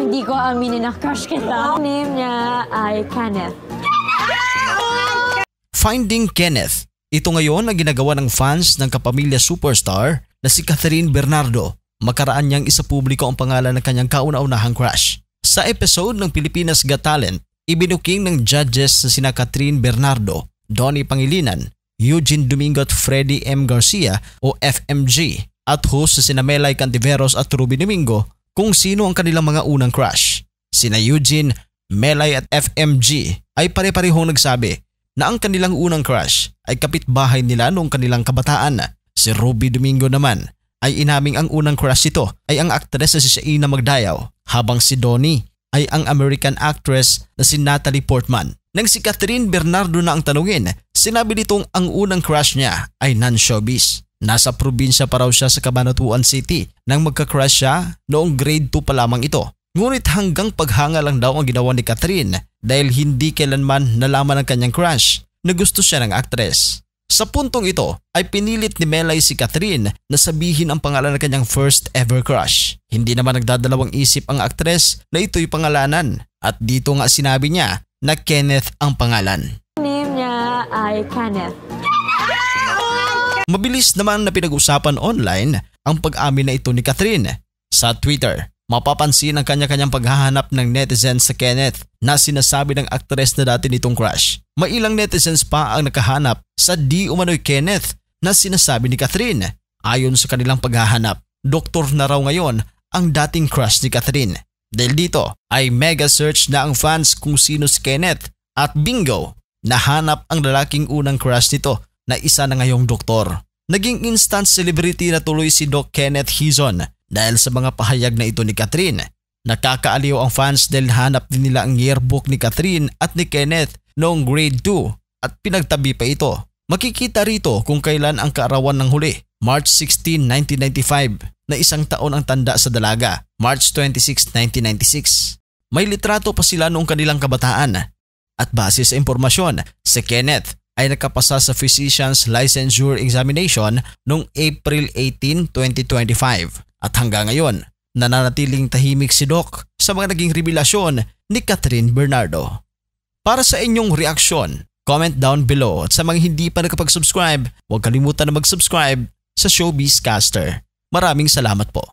hindi ko aminin na crush kita. Ang name niya ay Kenneth. Finding Kenneth. Ito ngayon ang ginagawa ng fans ng kapamilya superstar na si Catherine Bernardo. Makaraan niyang isapubliko ang pangalan ng kanyang kauna-unahang crush. Sa episode ng Pilipinas Got Talent, ibinuking ng judges na sina Catherine Bernardo, Donnie Pangilinan, Eugene Domingo at Freddie M. Garcia o FMG at host sa sina Melay Cantiveros at Ruby Domingo kung sino ang kanilang mga unang crush. Sina Eugene, Melay at FMG ay pare-parehong nagsabi na ang kanilang unang crush ay kapitbahay nila noong kanilang kabataan. Si Ruby Domingo naman ay inaming ang unang crush ito ay ang aktres na si Shaina Magdayaw, habang si Donnie ay ang American actress na si Natalie Portman. Nang si Catherine Bernardo na ang tanungin, sinabi nitong ang unang crush niya ay non-showbiz. Nasa probinsya pa raw siya sa Cabanatuan City nang magka-crush siya noong grade 2 pa lamang ito. Ngunit hanggang paghanga lang daw ang ginawa ni Catherine dahil hindi kailanman nalaman ng kanyang crush na gusto siya ng aktres. Sa puntong ito ay pinilit ni Melay si Catherine na sabihin ang pangalan ng kanyang first ever crush. Hindi naman nagdadalawang isip ang aktres na ito'y pangalanan at dito nga sinabi niya na Kenneth ang pangalan. Ang name niya ay Kenneth. Mabilis naman na pinag-usapan online ang pag-amin na ito ni Catherine. Sa Twitter, mapapansin ang kanya-kanyang paghahanap ng netizens sa Kenneth na sinasabi ng aktres na dati nitong crush. May ilang netizens pa ang nakahanap sa di umano'y Kenneth na sinasabi ni Catherine. Ayon sa kanilang paghahanap, doktor na raw ngayon ang dating crush ni Catherine. Dahil dito ay mega search na ang fans kung sino si Kenneth at bingo, nahanap ang lalaking unang crush nito na isa na ngayong doktor. Naging instant celebrity na tuloy si Doc Kenneth Hizon dahil sa mga pahayag na ito ni Catherine. Nakakaaliw ang fans dahil hanap din nila ang yearbook ni Catherine at ni Kenneth noong grade 2 at pinagtabi pa ito. Makikita rito kung kailan ang kaarawan ng huli, March 16, 1995 na isang taon ang tanda sa dalaga, March 26, 1996. May litrato pa sila noong kanilang kabataan at base sa impormasyon, si Kenneth ay nakapasa sa Physician's Licensure Examination noong April 18, 2025 at hanggang ngayon nananatiling tahimik si Doc sa mga naging revelasyon ni Catherine Bernardo. Para sa inyong reaksyon, comment down below at sa mga hindi pa nakapag-subscribe, huwag kalimutan na mag-subscribe sa Showbiz Caster. Maraming salamat po.